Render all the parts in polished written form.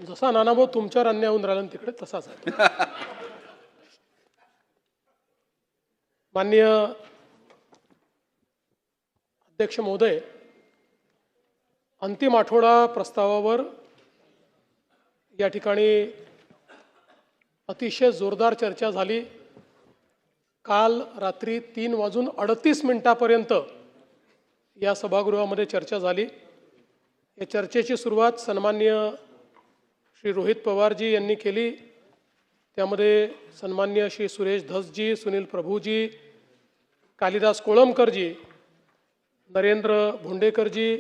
जसा नानाभाऊ तुमच्यावर अन्याय होऊन राहिला तिकडे तसाच आहे. माननीय अध्यक्ष महोदय, अंतिम आठवडा प्रस्तावावर या ठिकाणी अतिशय जोरदार चर्चा झाली. काल रात्री 3:38 या सभागृहामध्ये चर्चा झाली. या चर्चेची सुरुवात सन्माननीय श्री रोहित पवारजी यांनी केली. त्यामध्ये सन्माननीय श्री सुरेश धसजी, सुनील प्रभूजी, कालिदास कोळंबकरजी, नरेंद्र भोंडेकरजी,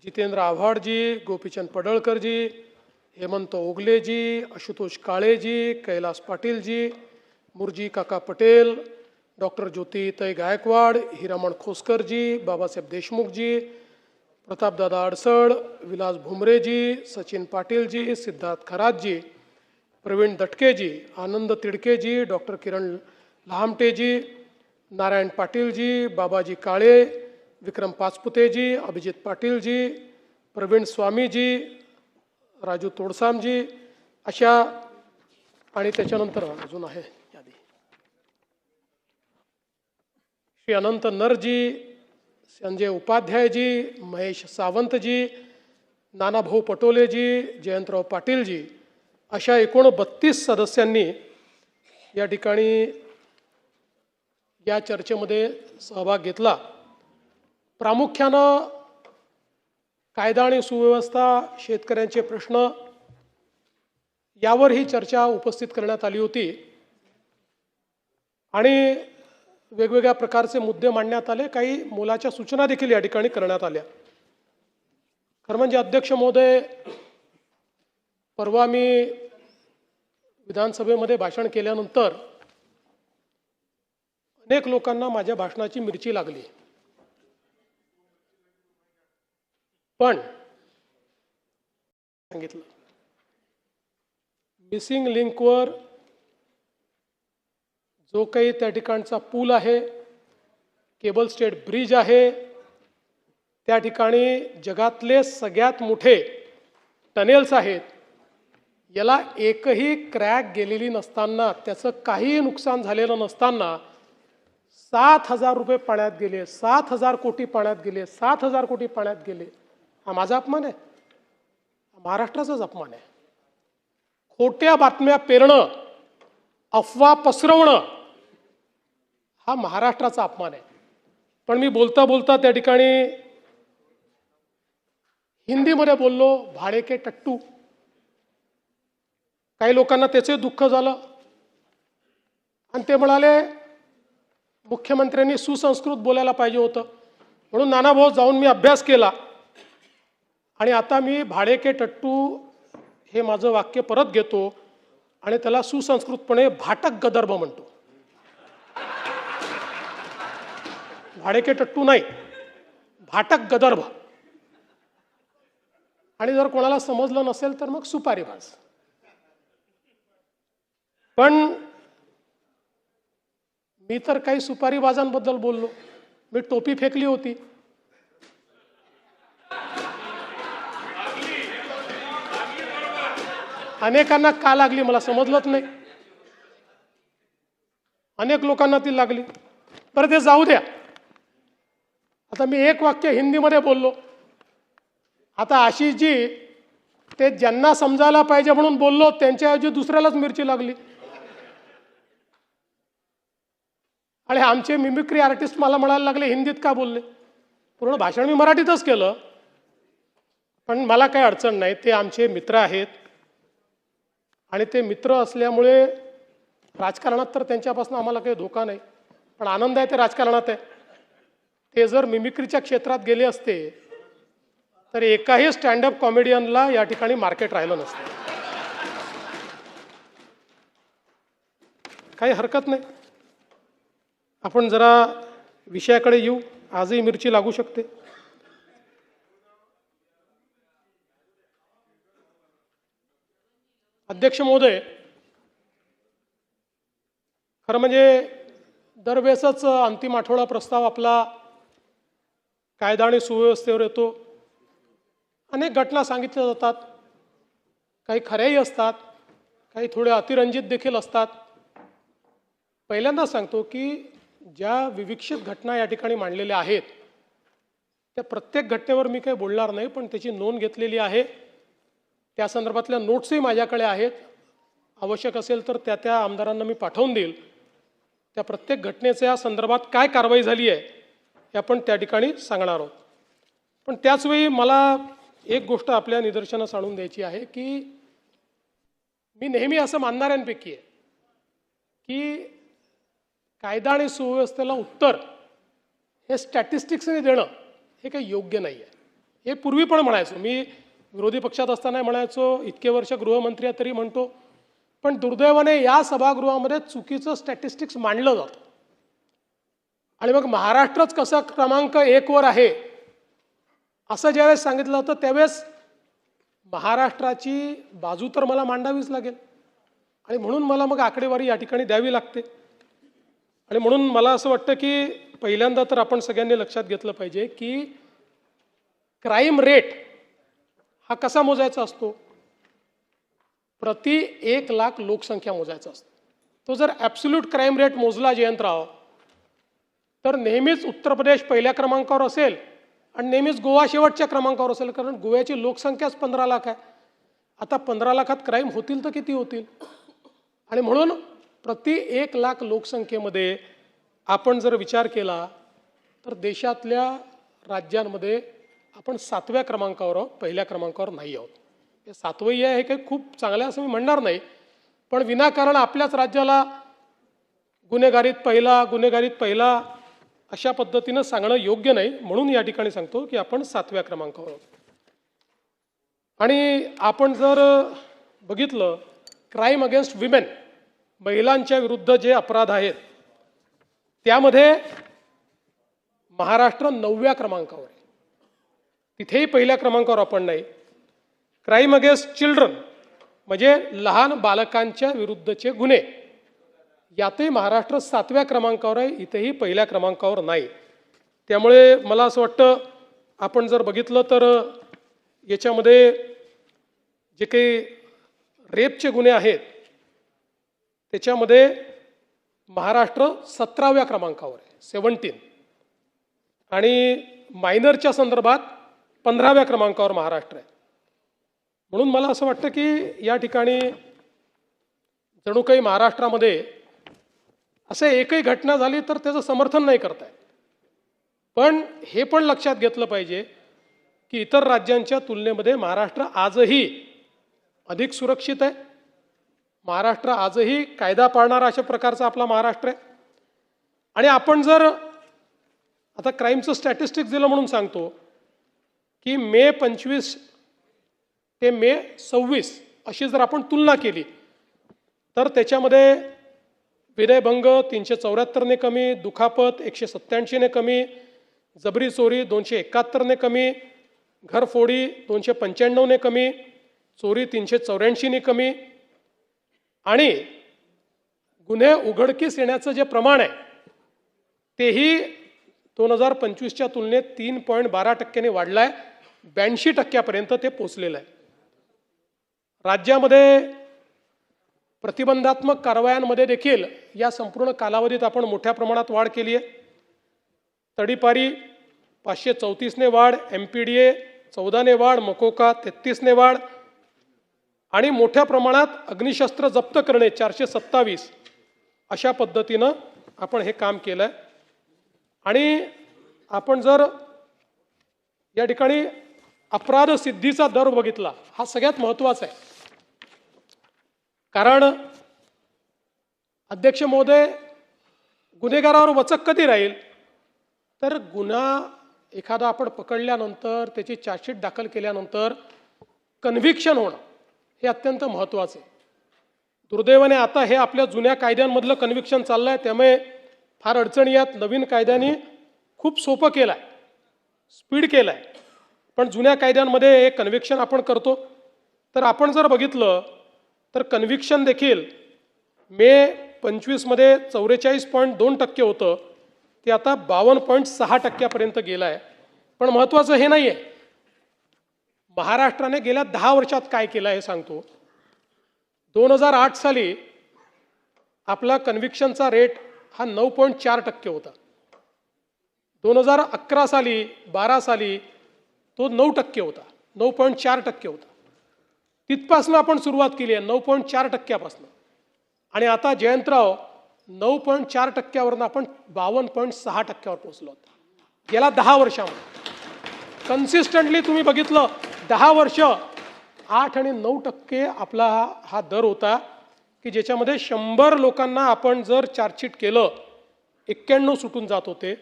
जितेंद्र आव्हाडजी, गोपीचंद पडळकरजी, हेमंत ओगलेजी, आशुतोष काळेजी, कैलास पाटीलजी, मुरजी काका पटेल, डॉक्टर ज्योतिताई गायकवाड, हिरामण खोसकरजी, बाबासाहेब देशमुखजी, प्रतापदादा अडसड, विलास भुमरेजी, सचिन पाटीलजी, सिद्धार्थ खरातजी, प्रवीण दटकेजी, आनंद तिडकेजी, डॉक्टर किरण लहामटेजी, नारायण पाटीलजी, बाबाजी काळे, विक्रम पाचपुतेजी, अभिजित पाटीलजी, प्रवीण स्वामीजी, राजू तोडसामजी, अशा आणि त्याच्यानंतर अजून आहे यादी श्री अनंत नरजी, संजय उपाध्यायजी, महेश सावंतजी, नानाभाऊ पटोलेजी, जयंतराव पाटीलजी, अशा एकूण 32 सदस्यांनी या ठिकाणी या चर्चेमध्ये सहभाग घेतला. प्रामुख्यानं कायदा आणि सुव्यवस्था, शेतकऱ्यांचे प्रश्न यावर ही चर्चा उपस्थित करण्यात आली होती आणि वेगवेगळ्या प्रकारचे मुद्दे मांडण्यात आले. काही मोलाच्या सूचना देखील या ठिकाणी करण्यात आल्या. खरं म्हणजे अध्यक्ष महोदय, परवा मी विधानसभेमध्ये भाषण केल्यानंतर अनेक लोकांना माझ्या भाषणाची मिरची लागली. पण सांगितलं मिसिंग लिंकवर जो काही त्या ठिकाणचा पूल आहे, केबल स्टेट ब्रिज आहे, त्या ठिकाणी जगातले सगळ्यात मोठे टनेल्स आहेत, याला एकही क्रॅक गेलेली नसताना, त्याचं काहीही नुकसान झालेलं नसताना 7,000 रुपये पाण्यात गेले, 7,000 कोटी पाण्यात गेले, 7,000 कोटी पाण्यात गेले. हा माझा अपमान आहे? महाराष्ट्राचाच अपमान आहे. खोट्या बातम्या पेरणं, अफवा पसरवणं हा महाराष्ट्राचा अपमान आहे. पण मी बोलता बोलता त्या ठिकाणी हिंदीमध्ये बोललो, भाडे के टट्टू. काही लोकांना त्याचे दुःख झालं आणि ते म्हणाले मुख्यमंत्र्यांनी सुसंस्कृत बोलायला पाहिजे होतं. म्हणून नानाभाऊ जाऊन मी अभ्यास केला आणि आता मी भाडे के टट्टू हे माझं वाक्य परत घेतो आणि त्याला सुसंस्कृतपणे भाटक गदर्भ म्हणतो. भाडे के टट्टू नाही, भाटक गदर्भ. आणि जर कोणाला समजलं नसेल तर मग सुपारीबाज. पण मी तर काही सुपारीबाजांबद्दल बोललो. मी टोपी फेकली होती. अनेकांना का लागली मला समजलंच नाही. अनेक लोकांना ती लागली. बरं, ते जाऊ द्या. आता मी एक वाक्य हिंदीमध्ये बोललो. आता आशिषजी ते ज्यांना समजायला पाहिजे म्हणून बोललो, त्यांच्याऐवजी दुसऱ्यालाच मिरची लागली. आणि आमचे मिमिक्री आर्टिस्ट मला म्हणायला लागले हिंदीत का बोलले. पूर्ण भाषण मी मराठीतच केलं. पण मला काही अडचण नाही. ते आमचे मित्र आहेत आणि ते मित्र असल्यामुळे राजकारणात तर त्यांच्यापासून आम्हाला काही धोका नाही. पण आनंद आहे ते राजकारणात आहे. ते जर मिमिक्रीच्या क्षेत्रात गेले असते तर एकाही स्टँडअप कॉमेडियनला या ठिकाणी मार्केट राहिलं नसतं. काही हरकत नाही. आपण जरा विषयाकडे येऊ. आजही मिरची लागू शकते. अध्यक्ष महोदय, खरं म्हणजे दरवेळेसच अंतिम आठवडा प्रस्ताव आपला कायदा आणि सुव्यवस्थेवर येतो. अनेक घटना सांगितल्या जातात. काही खऱ्याही असतात, काही थोडे अतिरंजित देखील असतात. पहिल्यांदा सांगतो की ज्या विविक्षित घटना या ठिकाणी मांडलेल्या आहेत त्या प्रत्येक घटनेवर मी काही बोलणार नाही, पण त्याची नोंद घेतलेली आहे. त्या संदर्भातल्या नोट्सही माझ्याकडे आहेत. आवश्यक असेल तर त्या आमदारांना मी पाठवून देईल. त्या प्रत्येक घटनेच्या संदर्भात काय कारवाई झाली आहे हे आपण त्या ठिकाणी सांगणार आहोत. पण त्याचवेळी मला एक गोष्ट आपल्या निदर्शनास आणून द्यायची आहे की मी नेहमी असं मानणाऱ्यांपैकी आहे की कायदा आणि सुव्यवस्थेला उत्तर हे स्टॅटिस्टिक्सने देणं हे काही योग्य नाही आहे. हे पूर्वी पण म्हणायचो, मी विरोधी पक्षात असताना म्हणायचो, इतके वर्ष गृहमंत्री आहे तरी म्हणतो. पण दुर्दैवाने या सभागृहामध्ये चुकीचं स्टॅटिस्टिक्स मांडलं जातं आणि मग महाराष्ट्रच कसा क्रमांक 1 वर आहे असं ज्यावेळेस सांगितलं होतं त्यावेळेस महाराष्ट्राची बाजू तर मला मांडावीच लागेल आणि म्हणून मला मग आकडेवारी या ठिकाणी द्यावी लागते. आणि म्हणून मला असं वाटतं की पहिल्यांदा तर आपण सगळ्यांनी लक्षात घेतलं पाहिजे की क्राईम रेट हा कसा मोजायचा असतो. प्रति 1 लाख लोकसंख्या मोजायचा असतो. तो जर ॲब्सोल्यूट क्राईम रेट मोजला जयंतराव तर नेहमीच उत्तर प्रदेश पहिल्या क्रमांकावर असेल आणि नेहमीच गोवा शेवटच्या क्रमांकावर असेल, कारण गोव्याची लोकसंख्याच 15 लाख आहे. आता 15 लाखात क्राईम होतील तर किती होतील. आणि म्हणून प्रति 1 लाख लोकसंख्येमध्ये आपण जर विचार केला तर देशातल्या राज्यांमध्ये आपण 7व्या क्रमांकावर आहोत, पहिल्या क्रमांकावर नाही आहोत. हे 7वं आहे हे काही खूप चांगलं असं मी म्हणणार नाही, पण विनाकारण आपल्याच राज्याला गुन्हेगारीत पहिला अशा पद्धतीनं सांगणं योग्य नाही. म्हणून या ठिकाणी सांगतो की आपण 7व्या क्रमांकावर आहोत. आणि आपण जर बघितलं क्राईम अगेन्स्ट विमेन, महिलांच्या विरुद्ध जे अपराध आहेत त्यामध्ये महाराष्ट्र 9व्या क्रमांकावर आहे. तिथेही पहिल्या क्रमांकावर आपण नाही. क्राईम अगेन्स्ट चिल्ड्रन म्हणजे लहान बालकांच्या विरुद्धचे गुन्हे यातही महाराष्ट्र 7व्या क्रमांकावर आहे, इथेही पहिल्या क्रमांकावर नाही. त्यामुळे मला असं वाटतं आपण जर बघितलं तर याच्यामध्ये जे काही रेपचे गुन्हे आहेत त्याच्यामध्ये महाराष्ट्र 17व्या क्रमांकावर आहे, 17. आणि मायनरच्या संदर्भात 15व्या क्रमांकावर महाराष्ट्र आहे. म्हणून मला असं वाटतं की या ठिकाणी जणू काही महाराष्ट्रामध्ये असं एकही घटना झाली तर त्याचं समर्थन नाही करता येत. पण हे पण लक्षात घेतलं पाहिजे की इतर राज्यांच्या तुलनेमध्ये महाराष्ट्र आजही अधिक सुरक्षित आहे. महाराष्ट्र आजही कायदा पाळणारा अशा प्रकारचा आपला महाराष्ट्र आहे. आणि आपण जर आता क्राईमचं स्टॅटिस्टिक्स दिलं म्हणून सांगतो की मे 25 ते मे 26 अशी जर आपण तुलना केली तर त्याच्यामध्ये विनयभंग 374ने कमी, दुखापत 187ने कमी, जबरी चोरी 271ने कमी, घरफोडी 295ने कमी, चोरी 384ने कमी आणि गुन्हे उघडकीस येण्याचं जे प्रमाण आहे तेही 2025च्या तुलनेत 3.12% वाढलं आहे. 82% ते पोचलेलं आहे. राज्यामध्ये प्रतिबंधात्मक कारवायांमध्ये देखील या संपूर्ण कालावधीत आपण मोठ्या प्रमाणात वाढ केली आहे. तडीपारी 534ने वाढ, MPDA 14ने वाढ, मकोका 33ने वाढ आणि मोठ्या प्रमाणात अग्निशस्त्र जप्त करणे 427 अशा पद्धतीनं आपण हे काम केलं आहे. आणि आपण जर या ठिकाणी अपराध सिद्धीचा दर बघितला, हा सगळ्यात महत्त्वाचा आहे. कारण अध्यक्ष महोदय, गुन्हेगारावर वचक कधी राहील तर गुन्हा एखादा आपण पकडल्यानंतर त्याची चार्जशीट दाखल केल्यानंतर कन्व्हिक्शन होणं हे अत्यंत महत्त्वाचं आहे. दुर्दैवाने आता हे आपल्या जुन्या कायद्यांमधलं कन्व्हिक्शन चाललं आहे, त्यामुळे फार अडचणी यात. नवीन कायद्यांनी खूप सोपं केलं आहे, स्पीड केलं आहे. पण जुन्या कायद्यांमध्ये हे कन्व्हिक्शन आपण करतो. तर आपण जर बघितलं तर कन्व्हिक्शन देखील मे 25मध्ये 44.2% होतं, ते आता 52.6% गेलं आहे. पण महत्त्वाचं हे नाही आहे, महाराष्ट्राने गेल्या 10 वर्षात काय केलं हे सांगतो. 2008 साली आपला कन्व्हिक्शनचा रेट हा 9.4% होता. 2011 साली 12 साली तो 9% होता, 9.4% होता. तिथपासून आपण सुरुवात केली आहे 9.4%पासून, आणि आता जयंतराव 9.4%वरून आपण 52.6%वर पोहोचलो आहोत. गेल्या 10 वर्षामध्ये कन्सिस्टंटली तुम्ही बघितलं 10 वर्ष 8 आणि 9% आपला हा दर होता, की ज्याच्यामध्ये 100 लोकांना आपण जर चार्जशीट केलं 91 सुटून जात होते.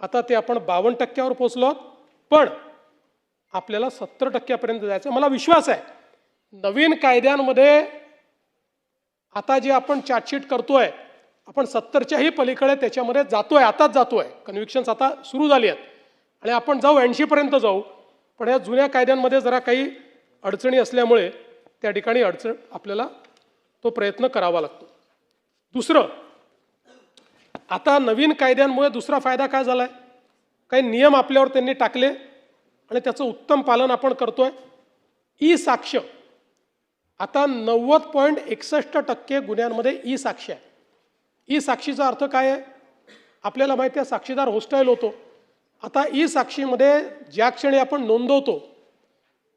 आता ते आपण 52%वर पोहोचलो, पण आपल्याला 70%पर्यंत जायचं. मला विश्वास आहे नवीन कायद्यांमध्ये आता जे आपण चार्जशीट करतोय आपण 70च्याही पलीकडे त्याच्यामध्ये जातोय, आताच जातोय. कन्व्हिक्शन्स आता सुरू झाली आहेत आणि आपण जाऊ 80पर्यंत जाऊ. पण या जुन्या कायद्यांमध्ये जरा काही अडचणी असल्यामुळे त्या ठिकाणी आपल्याला तो प्रयत्न करावा लागतो. दुसरं, आता नवीन कायद्यांमुळे दुसरा फायदा काय झालाय, काही नियम आपल्यावर त्यांनी टाकले आणि त्याचं उत्तम पालन आपण करतोय. ई साक्ष, आता 90.61% गुन्ह्यांमध्ये ई साक्ष आहे. ई साक्षीचा अर्थ काय आहे, आपल्याला माहिती आहे साक्षीदार होस्टाईल होतो. आता ई साक्षीमध्ये ज्या क्षणी आपण नोंदवतो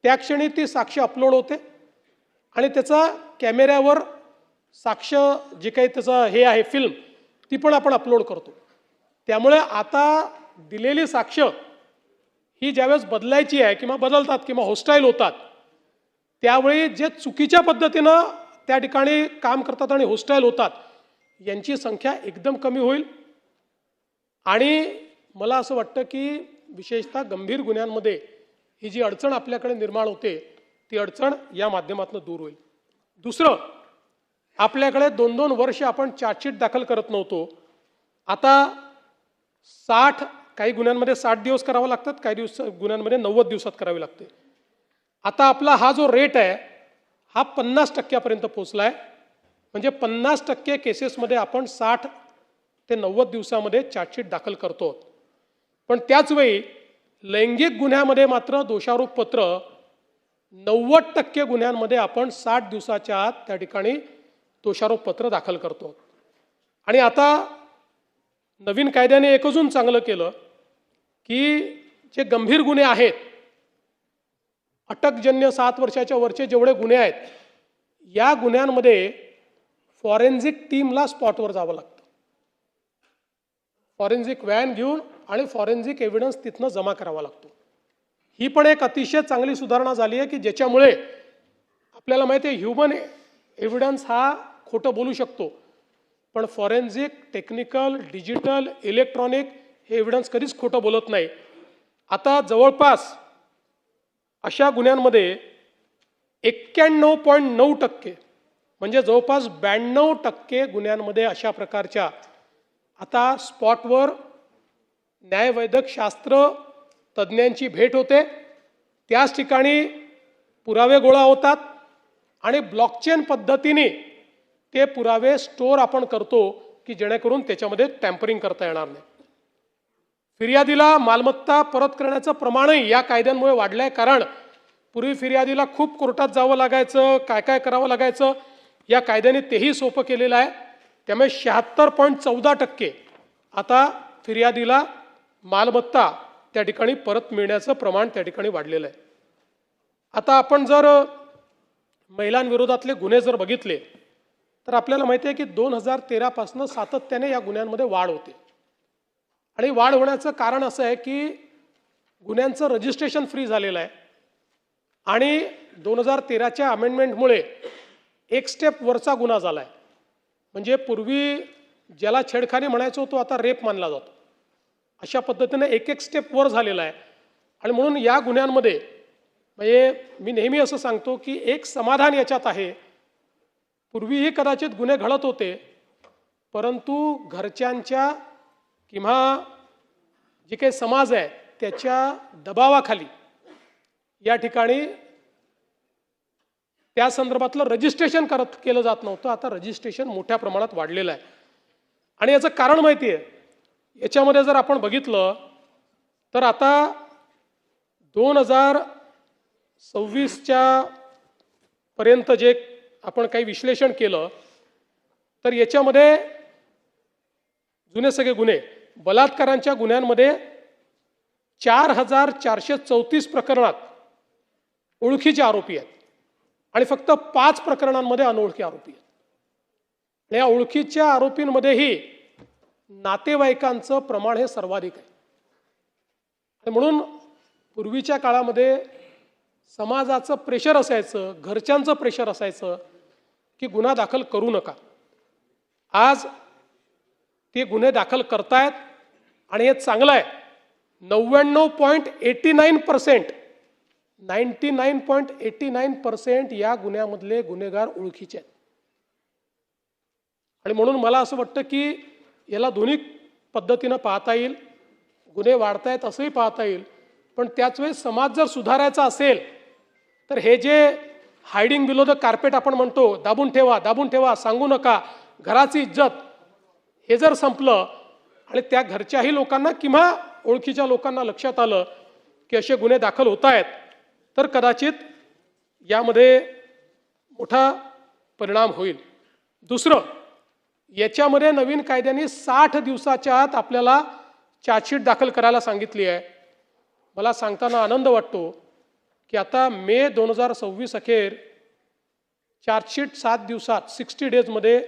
त्या क्षणी ती साक्ष अपलोड होते आणि त्याचा कॅमेऱ्यावर साक्ष जे काही त्याचं हे आहे फिल्म ती पण आपण अपलोड करतो. त्यामुळे आता दिलेली साक्ष ही ज्यावेळेस बदलायची आहे किंवा बदलतात किंवा होस्टाईल होतात त्यावेळी जे चुकीच्या पद्धतीनं त्या ठिकाणी काम करतात आणि होस्टाईल होतात यांची संख्या एकदम कमी होईल. आणि मला असं वाटतं की विशेषतः गंभीर गुन्ह्यांमध्ये ही जी अडचण आपल्याकडे निर्माण होते ती अडचण या माध्यमातून दूर होईल. दुसरं, आपल्याकडे 2-2 वर्ष आपण चार्जशीट दाखल करत नव्हतो. आता 60, काही गुन्ह्यांमध्ये 60 दिवस करावं लागतात, काही गुन्ह्यांमध्ये 90 दिवसात करावी लागते. आता आपला हा जो रेट आहे हा 50%पर्यंत पोहोचला आहे. म्हणजे 50% केसेसमध्ये आपण 60 ते 90 दिवसामध्ये चार्जशीट दाखल करतो. पण त्याचवेळी लैंगिक गुन्ह्यामध्ये मात्र दोषारोप पत्र 90% गुन्ह्यांमध्ये आपण 60 दिवसाच्या आत त्या ठिकाणी दोषारोप पत्र दाखल करतो. आणि आता नवीन कायद्याने एक अजून चांगलं केलं की जे गंभीर गुन्हे आहेत, अटकजन्य 7 वर्षाच्या वरचे जेवढे गुन्हे आहेत, या गुन्ह्यांमध्ये फॉरेन्सिक टीमला स्पॉटवर जावं लागतं. फॉरेन्सिक व्हॅन घेऊन आणि फॉरेन्सिक एव्हिडन्स तिथनं जमा करावा लागतो. ही पण एक अतिशय चांगली सुधारणा झाली आहे की ज्याच्यामुळे आपल्याला माहिती आहे ह्युमन एव्हिडन्स हा खोटं बोलू शकतो, पण फॉरेन्सिक, टेक्निकल, डिजिटल, इलेक्ट्रॉनिक हे एव्हिडन्स कधीच खोटं बोलत नाही. आता जवळपास अशा गुन्ह्यांमध्ये 91.9% म्हणजे जवळपास 92% गुन्ह्यांमध्ये अशा प्रकारच्या आता स्पॉटवर न्यायवैद्यक शास्त्र तज्ज्ञांची भेट होते, त्याच ठिकाणी पुरावे गोळा होतात आणि ब्लॉकचेन पद्धतीने ते पुरावे स्टोअर आपण करतो की जेणेकरून त्याच्यामध्ये टॅम्परिंग करता येणार नाही. फिर्यादीला मालमत्ता परत करण्याचं प्रमाणही या कायद्यांमुळे वाढलं आहे. कारण पूर्वी फिर्यादीला खूप कोर्टात जावं लागायचं, काय काय करावं लागायचं, या कायद्याने तेही सोपं केलेलं आहे. त्यामुळे 76.14% आता फिर्यादीला मालमत्ता त्या ठिकाणी परत मिळण्याचं प्रमाण त्या ठिकाणी वाढलेलं आहे. आता आपण जर महिलांविरोधातले गुन्हे जर बघितले तर आपल्याला माहिती आहे की 2013 पासून सातत्याने या गुन्ह्यांमध्ये वाढ होते. आणि वाढ होण्याचं कारण असं आहे की गुन्ह्यांचं रजिस्ट्रेशन फ्री झालेलं आहे आणि 2013च्या अमेंडमेंटमुळे एक स्टेप वरचा गुन्हा झाला आहे. म्हणजे पूर्वी ज्याला छेडखानी म्हणायचो तो आता रेप मानला जातो. अशा पद्धतीने एक स्टेप वर झालेला आहे. आणि म्हणून या गुन्ह्यांमध्ये म्हणजे मी नेहमी असं सांगतो की एक समाधान याच्यात आहे, पूर्वीही कदाचित गुन्हे घडत होते परंतु घरच्यांच्या किंवा जे काही समाज आहे त्याच्या दबावाखाली या ठिकाणी त्या संदर्भातलं रजिस्ट्रेशन केलं जात नव्हतं. आता रजिस्ट्रेशन मोठ्या प्रमाणात वाढलेलं आहे आणि याचं कारण माहिती आहे. याच्यामध्ये जर आपण बघितलं तर आता 2026च्या पर्यंत जे आपण काही विश्लेषण केलं तर याच्यामध्ये जुने सगळे गुन्हे, बलात्कारांच्या गुन्ह्यांमध्ये 4434 प्रकरणात ओळखीचे आरोपी आहेत आणि फक्त 5 प्रकरणांमध्ये अनोळखी आरोपी आहेत. या ओळखीच्या आरोपींमध्येही नातेवाईकांचं प्रमाण हे सर्वाधिक आहे. आणि म्हणून पूर्वीच्या काळामध्ये समाजाचं प्रेशर असायचं, घरच्यांचं प्रेशर असायचं की गुन्हा दाखल करू नका. आज ते गुन्हे दाखल करतायत आणि हे चांगलं आहे. 99.89% 99.89% या गुन्ह्यामधले गुन्हेगार ओळखीचे आहेत. आणि म्हणून मला असं वाटतं की याला दोन्ही पद्धतीनं पाहता येईल. गुन्हे वाढतायत असंही पाहता येईल, पण त्याच वेळी समाज जर सुधारायचा असेल तर हे जे हायडिंग बिलो द कार्पेट आपण म्हणतो, दाबून ठेवा, सांगू नका, घराची इज्जत, हे जर संपलं आणि त्या घरच्याही लोकांना किंवा ओळखीच्या लोकांना लक्षात आलं की असे गुन्हे दाखल होत आहेत, तर कदाचित यामध्ये मोठा परिणाम होईल. दुसरं, याच्यामध्ये नवीन कायद्याने 60 दिवसाच्या आत आपल्याला चार्जशीट दाखल करायला सांगितली आहे. मला सांगताना आनंद वाटतो की आता मे 2026 अखेर चार्जशीट 7 दिवसात 60 डेजमध्ये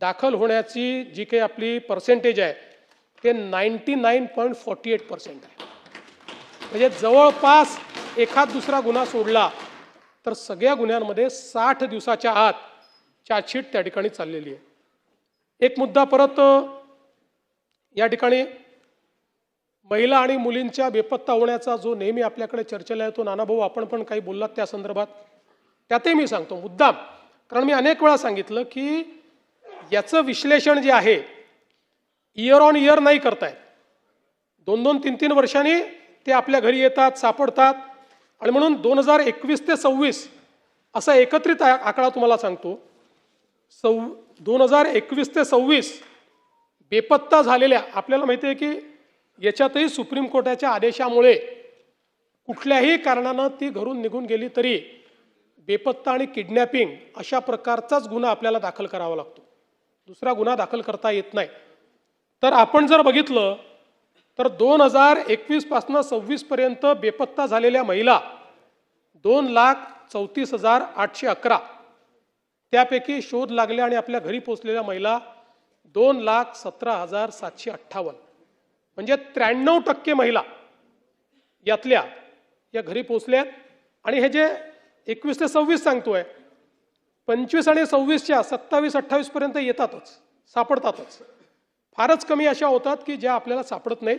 दाखल होण्याची जी काही आपली पर्सेंटेज आहे ते 99.48% आहे. म्हणजे जवळपास एखाद दुसरा गुन्हा सोडला तर सगळ्या गुन्ह्यांमध्ये 60 दिवसाच्या आत चार्जशीट त्या ठिकाणी चाललेली आहे. एक मुद्दा परत या ठिकाणी महिला आणि मुलींच्या बेपत्ता होण्याचा जो नेहमी आपल्याकडे चर्चेला येतो, नानाभाऊ आपण पण काही बोललात त्या संदर्भात, त्यातही मी सांगतो मुद्दाम, कारण मी अनेक वेळा सांगितलं की याचं विश्लेषण जे आहे इयर ऑन इयर नाही करतायत. 2-2, 3-3 वर्षांनी ते आपल्या घरी येतात, सापडतात. आणि म्हणून 2021 ते 26 असा एकत्रित आकडा तुम्हाला सांगतो. 2021 ते 26 बेपत्ता झालेल्या, आपल्याला माहिती आहे की याच्यातही सुप्रीम कोर्टाच्या आदेशामुळे कुठल्याही कारणानं ती घरून निघून गेली तरी बेपत्ता आणि किडनॅपिंग अशा प्रकारचाच गुन्हा आपल्याला दाखल करावा लागतो. दुसरा गुन्हा दाखल करता येत नाही. तर आपण जर बघितलं तर 2021 पासून 26 पर्यंत बेपत्ता झालेल्या महिला 2,34,811, त्यापैकी शोध लागल्या आणि आपल्या घरी पोहोचलेल्या महिला 2,17,758, म्हणजे 93% महिला यातल्या या घरी पोहोचल्यात. आणि हे जे 21 ते 26 सांगतोय, 25 आणि 26च्या 27-28 पर्यंत येतातच, सापडतातच. फारच कमी अशा होतात की ज्या आपल्याला सापडत नाहीत.